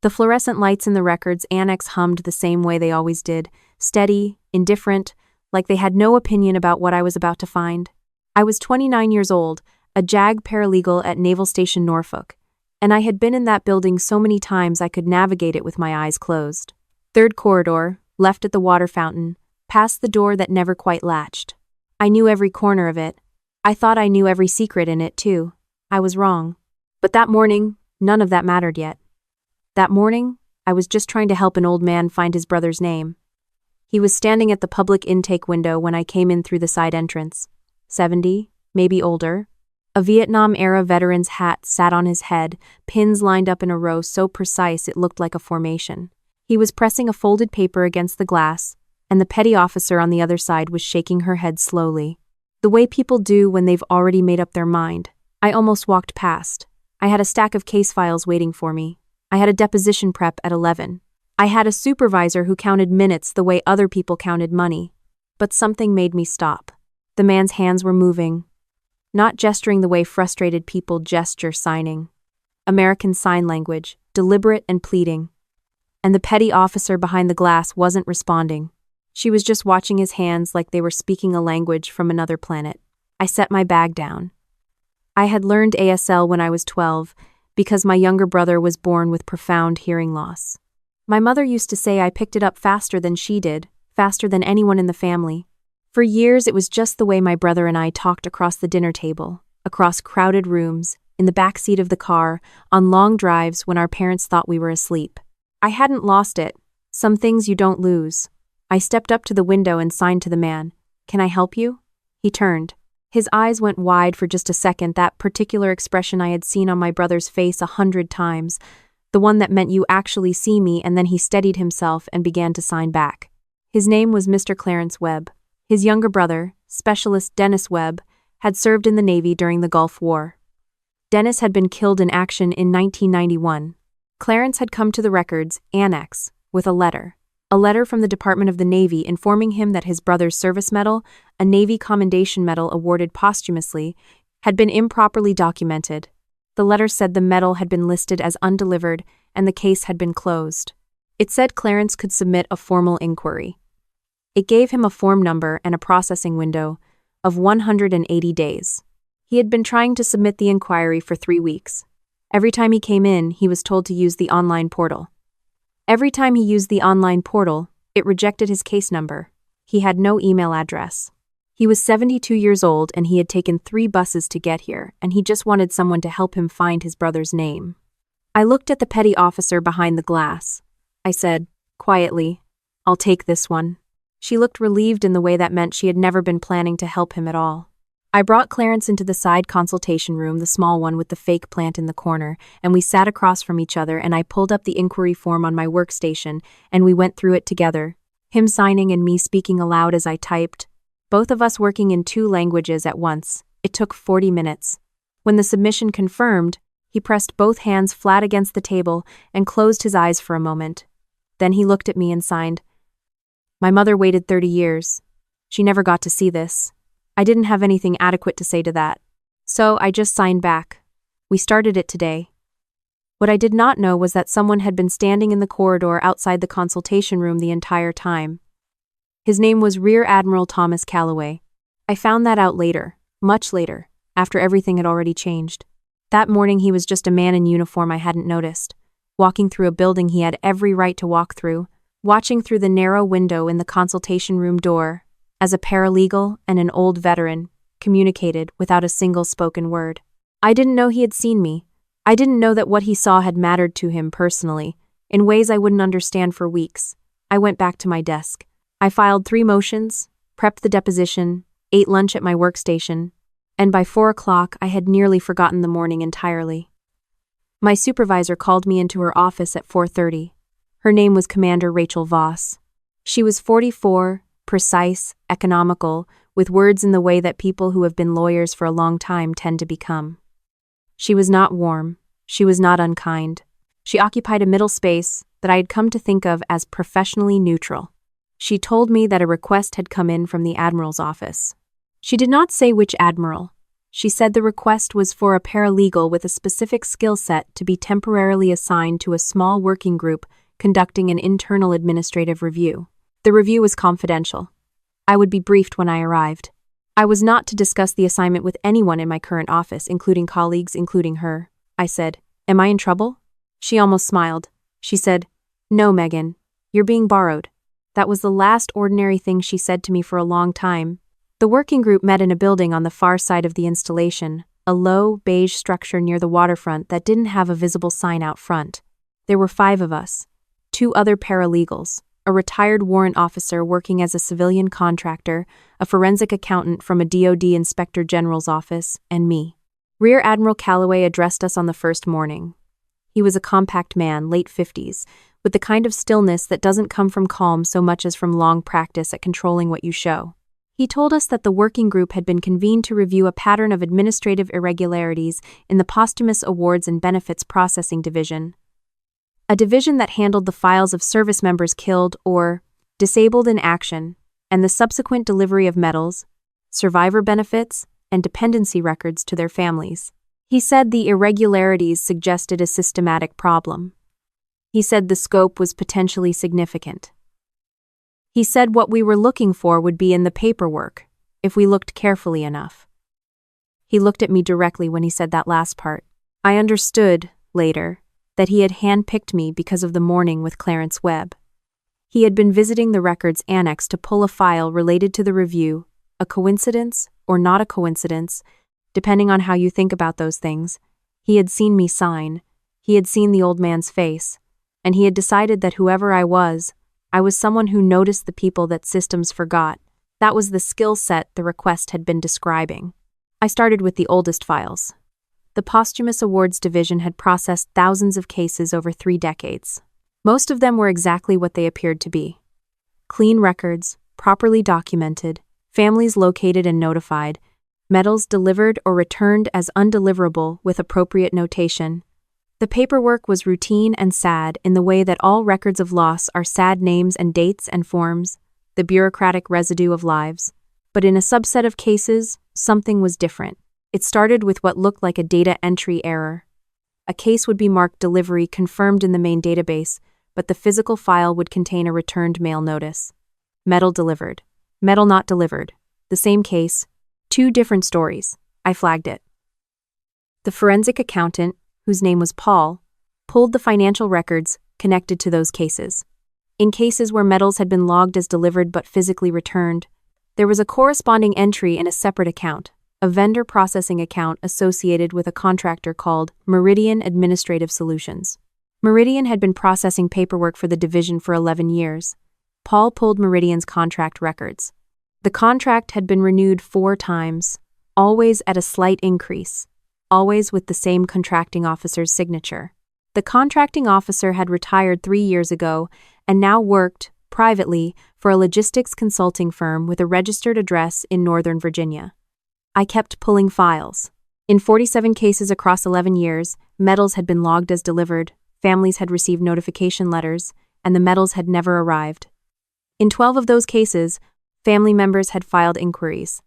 The fluorescent lights in the records annex hummed the same way they always did, steady, indifferent, like they had no opinion about what I was about to find. I was 29 years old, a JAG paralegal at Naval Station Norfolk, and I had been in that building so many times I could navigate it with my eyes closed. Third corridor, left at the water fountain, past the door that never quite latched. I knew every corner of it. I thought I knew every secret in it, too. I was wrong. But that morning, none of that mattered yet. That morning, I was just trying to help an old man find his brother's name. He was standing at the public intake window when I came in through the side entrance. 70, maybe older. A Vietnam-era veteran's hat sat on his head, pins lined up in a row so precise it looked like a formation. He was pressing a folded paper against the glass, and the petty officer on the other side was shaking her head slowly. The way people do when they've already made up their mind. I almost walked past. I had a stack of case files waiting for me. I had a deposition prep at 11. I had a supervisor who counted minutes the way other people counted money. But something made me stop. The man's hands were moving, not gesturing the way frustrated people gesture signing. American Sign Language, deliberate and pleading. And the petty officer behind the glass wasn't responding. She was just watching his hands like they were speaking a language from another planet. I set my bag down. I had learned ASL when I was 12 because my younger brother was born with profound hearing loss. My mother used to say I picked it up faster than she did, faster than anyone in the family. For years, it was just the way my brother and I talked across the dinner table, across crowded rooms, in the back seat of the car, on long drives when our parents thought we were asleep. I hadn't lost it. Some things you don't lose. I stepped up to the window and signed to the man. "Can I help you?" He turned. His eyes went wide for just a second, that particular expression I had seen on my brother's face 100 times, the one that meant you actually see me, and then he steadied himself and began to sign back. His name was Mr. Clarence Webb. His younger brother, Specialist Dennis Webb, had served in the Navy during the Gulf War. Dennis had been killed in action in 1991. Clarence had come to the records, annex, with a letter from the Department of the Navy informing him that his brother's service medal, a Navy Commendation Medal awarded posthumously, had been improperly documented. The letter said the medal had been listed as undelivered and the case had been closed. It said Clarence could submit a formal inquiry. It gave him a form number and a processing window of 180 days. He had been trying to submit the inquiry for 3 weeks. Every time he came in, he was told to use the online portal. Every time he used the online portal, it rejected his case number. He had no email address. He was 72 years old and he had taken 3 buses to get here, and he just wanted someone to help him find his brother's name. I looked at the petty officer behind the glass. I said, quietly, "I'll take this one." She looked relieved in the way that meant she had never been planning to help him at all. I brought Clarence into the side consultation room, the small one with the fake plant in the corner, and we sat across from each other, and I pulled up the inquiry form on my workstation, and we went through it together, him signing and me speaking aloud as I typed, both of us working in 2 languages at once. It took 40 minutes. When the submission confirmed, he pressed both hands flat against the table and closed his eyes for a moment. Then he looked at me and signed. My mother waited 30 years. She never got to see this. I didn't have anything adequate to say to that. So I just signed back. We started it today. What I did not know was that someone had been standing in the corridor outside the consultation room the entire time. His name was Rear Admiral Thomas Calloway. I found that out later, much later, after everything had already changed. That morning he was just a man in uniform I hadn't noticed, walking through a building he had every right to walk through, watching through the narrow window in the consultation room door, as a paralegal and an old veteran communicated without a single spoken word. I didn't know he had seen me. I didn't know that what he saw had mattered to him personally, in ways I wouldn't understand for weeks. I went back to my desk. I filed 3 motions, prepped the deposition, ate lunch at my workstation, and by 4 o'clock I had nearly forgotten the morning entirely. My supervisor called me into her office at 4:30. Her name was Commander Rachel Voss. She was 44, precise, economical, with words in the way that people who have been lawyers for a long time tend to become. She was not warm. She was not unkind. She occupied a middle space that I had come to think of as professionally neutral. She told me that a request had come in from the Admiral's office. She did not say which Admiral. She said the request was for a paralegal with a specific skill set to be temporarily assigned to a small working group conducting an internal administrative review. The review was confidential. I would be briefed when I arrived. I was not to discuss the assignment with anyone in my current office, including colleagues, including her. I said, "Am I in trouble?" She almost smiled. She said, "No, Megan, you're being borrowed." That was the last ordinary thing she said to me for a long time. The working group met in a building on the far side of the installation, a low, beige structure near the waterfront that didn't have a visible sign out front. There were 5 of us, 2 other paralegals, a retired warrant officer working as a civilian contractor, a forensic accountant from a DoD Inspector General's office, and me. Rear Admiral Calloway addressed us on the first morning. He was a compact man, late 50s, with the kind of stillness that doesn't come from calm so much as from long practice at controlling what you show. He told us that the working group had been convened to review a pattern of administrative irregularities in the Posthumous Awards and Benefits Processing Division, a division that handled the files of service members killed or disabled in action, and the subsequent delivery of medals, survivor benefits, and dependency records to their families. He said the irregularities suggested a systematic problem. He said the scope was potentially significant. He said what we were looking for would be in the paperwork, if we looked carefully enough. He looked at me directly when he said that last part. I understood, later, that he had handpicked me because of the morning with Clarence Webb. He had been visiting the records annex to pull a file related to the review, a coincidence or not a coincidence, depending on how you think about those things. He had seen me sign, he had seen the old man's face, and he had decided that whoever I was someone who noticed the people that systems forgot. That was the skill set the request had been describing. I started with the oldest files. The Posthumous Awards Division had processed thousands of cases over 3 decades. Most of them were exactly what they appeared to be. Clean records, properly documented, families located and notified, medals delivered or returned as undeliverable with appropriate notation. The paperwork was routine and sad in the way that all records of loss are sad names and dates and forms, the bureaucratic residue of lives. But in a subset of cases, something was different. It started with what looked like a data entry error. A case would be marked delivery confirmed in the main database, but the physical file would contain a returned mail notice. Medal delivered. Medal not delivered. The same case. 2 different stories. I flagged it. The forensic accountant, whose name was Paul, pulled the financial records connected to those cases. In cases where medals had been logged as delivered but physically returned, there was a corresponding entry in a separate account, a vendor processing account associated with a contractor called Meridian Administrative Solutions. Meridian had been processing paperwork for the division for 11 years. Paul pulled Meridian's contract records. The contract had been renewed 4 times, always at a slight increase, always with the same contracting officer's signature. The contracting officer had retired 3 years ago and now worked, privately, for a logistics consulting firm with a registered address in Northern Virginia. I kept pulling files. In 47 cases across 11 years, medals had been logged as delivered, families had received notification letters, and the medals had never arrived. In 12 of those cases, family members had filed inquiries.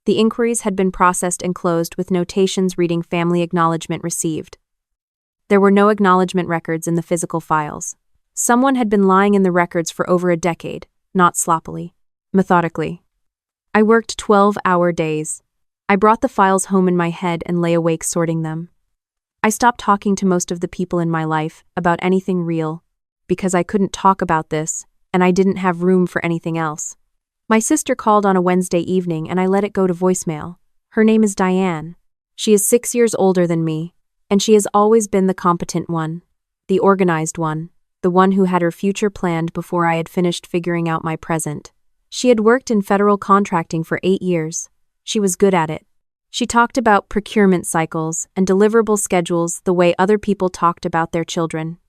The inquiries had been processed and closed with notations reading family acknowledgement received. There were no acknowledgement records in the physical files. Someone had been lying in the records for over a decade, not sloppily, methodically. I worked 12-hour days. I brought the files home in my head and lay awake sorting them. I stopped talking to most of the people in my life about anything real, because I couldn't talk about this, and I didn't have room for anything else. My sister called on a Wednesday evening and I let it go to voicemail. Her name is Diane. She is 6 years older than me, and she has always been the competent one, the organized one, the one who had her future planned before I had finished figuring out my present. She had worked in federal contracting for 8 years. She was good at it. She talked about procurement cycles and deliverable schedules the way other people talked about their children.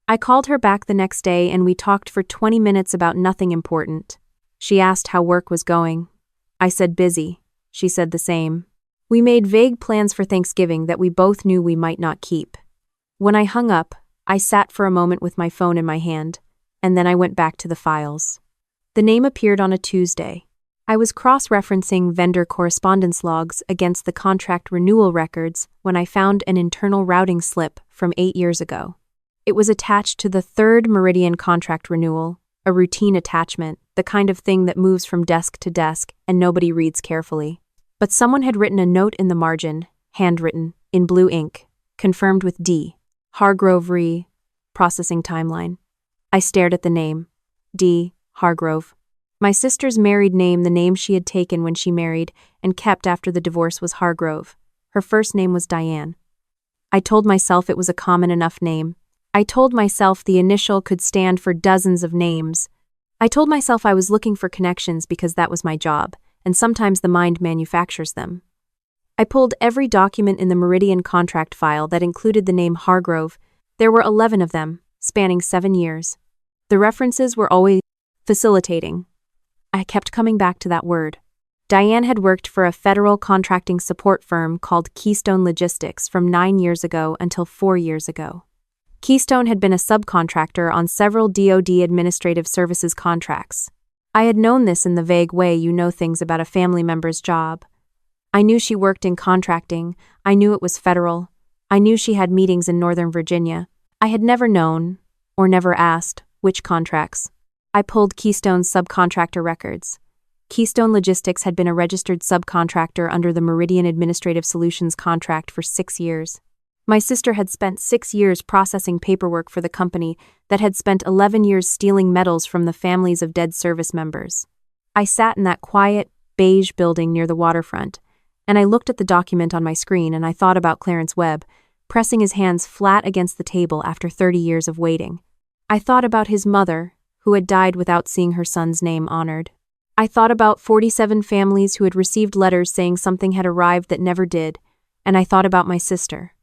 I called her back the next day and we talked for 20 minutes about nothing important. She asked how work was going. I said busy. She said the same. We made vague plans for Thanksgiving that we both knew we might not keep. When I hung up, I sat for a moment with my phone in my hand, and then I went back to the files. The name appeared on a Tuesday. I was cross-referencing vendor correspondence logs against the contract renewal records when I found an internal routing slip from 8 years ago. It was attached to the third Meridian contract renewal, a routine attachment, the kind of thing that moves from desk to desk and nobody reads carefully. But someone had written a note in the margin, handwritten, in blue ink, confirmed with D. Hargrove Re. Processing timeline. I stared at the name. D. Hargrove. My sister's married name, the name she had taken when she married and kept after the divorce, was Hargrove. Her first name was Diane. I told myself it was a common enough name. I told myself the initial could stand for dozens of names. I told myself I was looking for connections because that was my job, and sometimes the mind manufactures them. I pulled every document in the Meridian contract file that included the name Hargrove. There were 11 of them, spanning 7 years. The references were always facilitating. I kept coming back to that word. Diane had worked for a federal contracting support firm called Keystone Logistics from 9 years ago until 4 years ago. Keystone had been a subcontractor on several DoD administrative services contracts. I had known this in the vague way you know things about a family member's job. I knew she worked in contracting. I knew it was federal. I knew she had meetings in Northern Virginia. I had never known, or never asked, which contracts. I pulled Keystone's subcontractor records. Keystone Logistics had been a registered subcontractor under the Meridian Administrative Solutions contract for 6 years. My sister had spent 6 years processing paperwork for the company that had spent 11 years stealing medals from the families of dead service members. I sat in that quiet, beige building near the waterfront, and I looked at the document on my screen and I thought about Clarence Webb, pressing his hands flat against the table after 30 years of waiting. I thought about his mother, who had died without seeing her son's name honored. I thought about 47 families who had received letters saying something had arrived that never did, and I thought about my sister.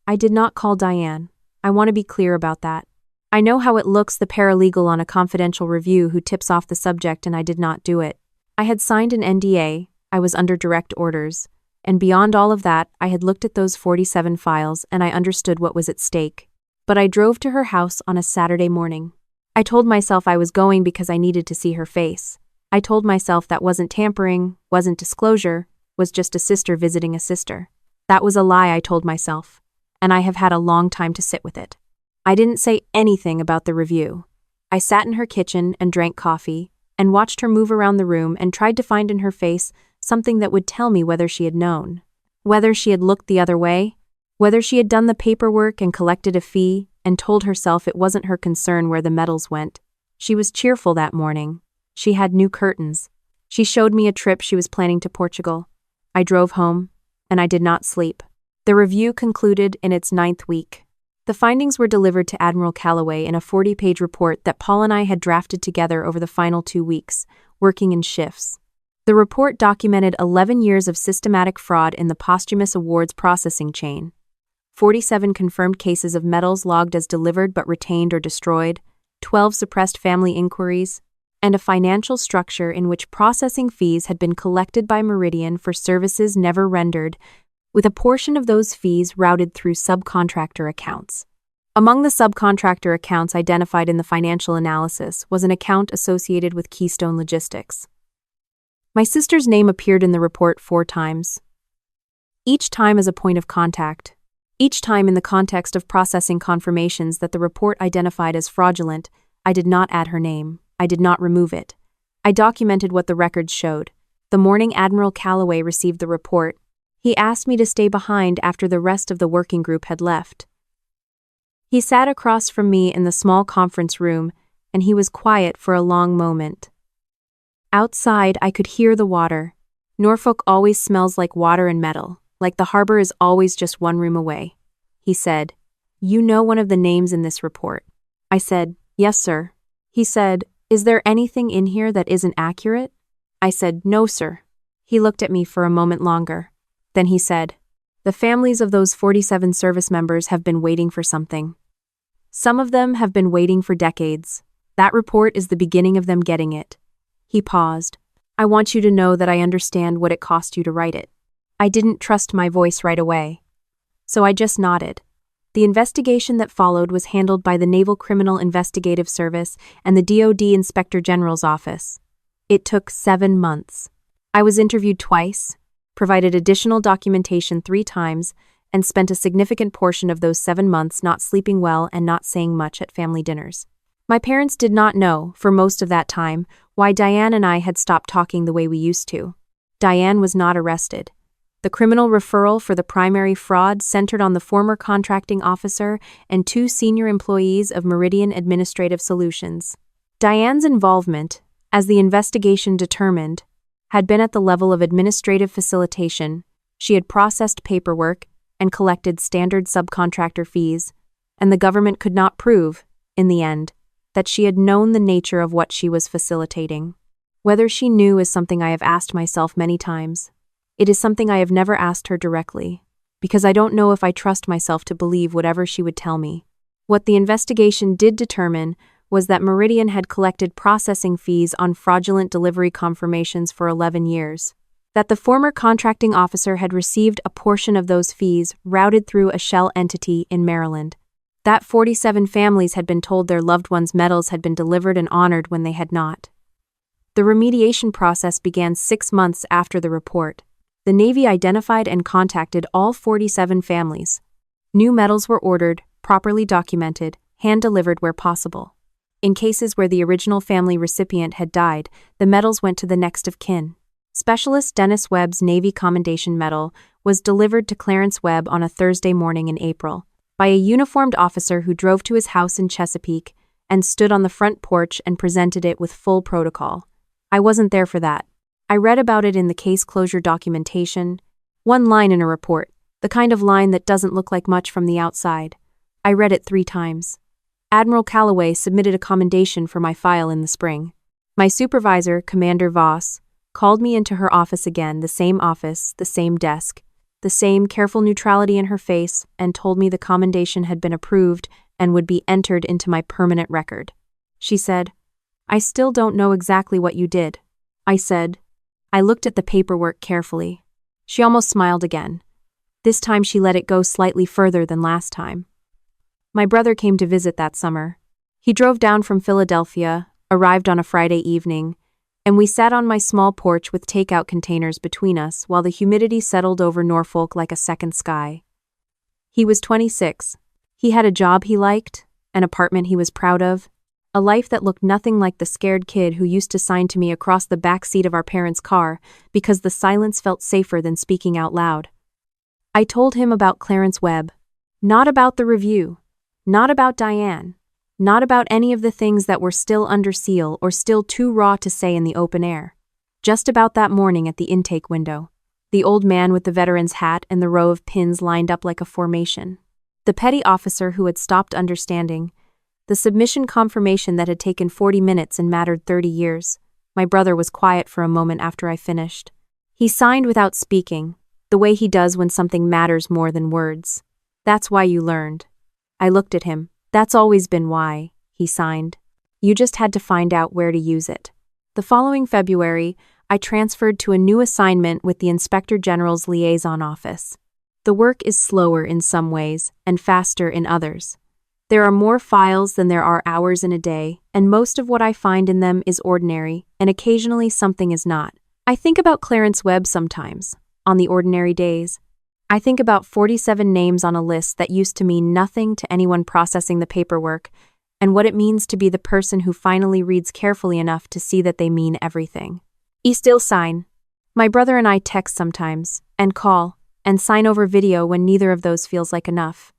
I did not call Diane. I want to be clear about that. I know how it looks, the paralegal on a confidential review who tips off the subject, and I did not do it. I had signed an NDA, I was under direct orders, and beyond all of that, I had looked at those 47 files and I understood what was at stake. But I drove to her house on a Saturday morning. I told myself I was going because I needed to see her face. I told myself that wasn't tampering, wasn't disclosure, was just a sister visiting a sister. That was a lie I told myself, and I have had a long time to sit with it. I didn't say anything about the review. I sat in her kitchen and drank coffee, and watched her move around the room and tried to find in her face something that would tell me whether she had known, whether she had looked the other way, whether she had done the paperwork and collected a fee and told herself it wasn't her concern where the medals went. She was cheerful that morning. She had new curtains. She showed me a trip she was planning to Portugal. I drove home, and I did not sleep. The review concluded in its 9th week. The findings were delivered to Admiral Calloway in a 40-page report that Paul and I had drafted together over the final 2 weeks, working in shifts. The report documented 11 years of systematic fraud in the posthumous awards processing chain, 47 confirmed cases of medals logged as delivered but retained or destroyed, 12 suppressed family inquiries, and a financial structure in which processing fees had been collected by Meridian for services never rendered, with a portion of those fees routed through subcontractor accounts. Among the subcontractor accounts identified in the financial analysis was an account associated with Keystone Logistics. My sister's name appeared in the report 4 times. Each time as a point of contact. Each time in the context of processing confirmations that the report identified as fraudulent. I did not add her name. I did not remove it. I documented what the records showed. The morning Admiral Calloway received the report, he asked me to stay behind after the rest of the working group had left. He sat across from me in the small conference room, and he was quiet for a long moment. Outside, I could hear the water. Norfolk always smells like water and metal, like the harbor is always just 1 room away. He said, "You know one of the names in this report." I said, "Yes, sir." He said, "Is there anything in here that isn't accurate?" I said, "No, sir." He looked at me for a moment longer. Then he said, "The families of those 47 service members have been waiting for something. Some of them have been waiting for decades. That report is the beginning of them getting it." He paused. "I want you to know that I understand what it cost you to write it." I didn't trust my voice right away, so I just nodded. The investigation that followed was handled by the Naval Criminal Investigative Service and the DoD Inspector General's Office. It took 7 months. I was interviewed twice, provided additional documentation 3 times, and spent a significant portion of those 7 months not sleeping well and not saying much at family dinners. My parents did not know, for most of that time, why Diane and I had stopped talking the way we used to. Diane was not arrested. The criminal referral for the primary fraud centered on the former contracting officer and 2 senior employees of Meridian Administrative Solutions. Diane's involvement, as the investigation determined, had been at the level of administrative facilitation. She had processed paperwork and collected standard subcontractor fees, and the government could not prove, in the end, that she had known the nature of what she was facilitating. Whether she knew is something I have asked myself many times. It is something I have never asked her directly, because I don't know if I trust myself to believe whatever she would tell me. What the investigation did determine was that Meridian had collected processing fees on fraudulent delivery confirmations for 11 years, that the former contracting officer had received a portion of those fees routed through a shell entity in Maryland, that 47 families had been told their loved ones' medals had been delivered and honored when they had not. The remediation process began 6 months after the report. The Navy identified and contacted all 47 families. New medals were ordered, properly documented, hand-delivered where possible. In cases where the original family recipient had died, the medals went to the next of kin. Specialist Dennis Webb's Navy Commendation Medal was delivered to Clarence Webb on a Thursday morning in April, by a uniformed officer who drove to his house in Chesapeake and stood on the front porch and presented it with full protocol. I wasn't there for that. I read about it in the case closure documentation. One line in a report, the kind of line that doesn't look like much from the outside. I read it 3 times. Admiral Calloway submitted a commendation for my file in the spring. My supervisor, Commander Voss, called me into her office again, the same desk, the same careful neutrality in her face, and told me the commendation had been approved and would be entered into my permanent record. She said, "I still don't know exactly what you did." I said, "I looked at the paperwork carefully." She almost smiled again. This time she let it go slightly further than last time. My brother came to visit that summer. He drove down from Philadelphia, arrived on a Friday evening, and we sat on my small porch with takeout containers between us while the humidity settled over Norfolk like a second sky. He was 26. He had a job he liked, an apartment he was proud of, a life that looked nothing like the scared kid who used to sign to me across the back seat of our parents' car because the silence felt safer than speaking out loud. I told him about Clarence Webb, not about the review, not about Diane, not about any of the things that were still under seal or still too raw to say in the open air. Just about that morning at the intake window. The old man with the veteran's hat and the row of pins lined up like a formation. The petty officer who had stopped understanding. The submission confirmation that had taken 40 minutes and mattered 30 years. My brother was quiet for a moment after I finished. He signed without speaking, the way he does when something matters more than words. "That's why you learned." I looked at him. "That's always been why," he signed. "You just had to find out where to use it." The following February, I transferred to a new assignment with the Inspector General's liaison office. The work is slower in some ways and faster in others. There are more files than there are hours in a day, and most of what I find in them is ordinary, and occasionally something is not. I think about Clarence Webb sometimes, on the ordinary days. I think about 47 names on a list that used to mean nothing to anyone processing the paperwork, and what it means to be the person who finally reads carefully enough to see that they mean everything. Still sign. My brother and I text sometimes, and call, and sign over video when neither of those feels like enough.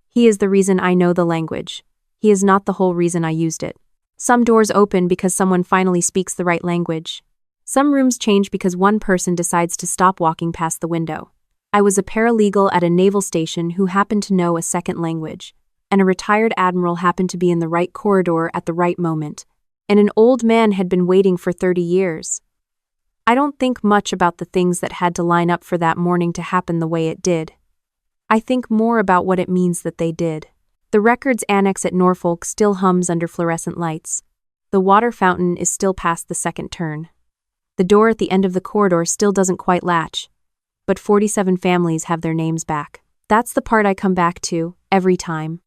He is the reason I know the language. He is not the whole reason I used it. Some doors open because someone finally speaks the right language. Some rooms change because one person decides to stop walking past the window. I was a paralegal at a naval station who happened to know a second language, and a retired admiral happened to be in the right corridor at the right moment, and an old man had been waiting for 30 years. I don't think much about the things that had to line up for that morning to happen the way it did. I think more about what it means that they did. The records annex at Norfolk still hums under fluorescent lights. The water fountain is still past the second turn. The door at the end of the corridor still doesn't quite latch, but 47 families have their names back. That's the part I come back to, every time.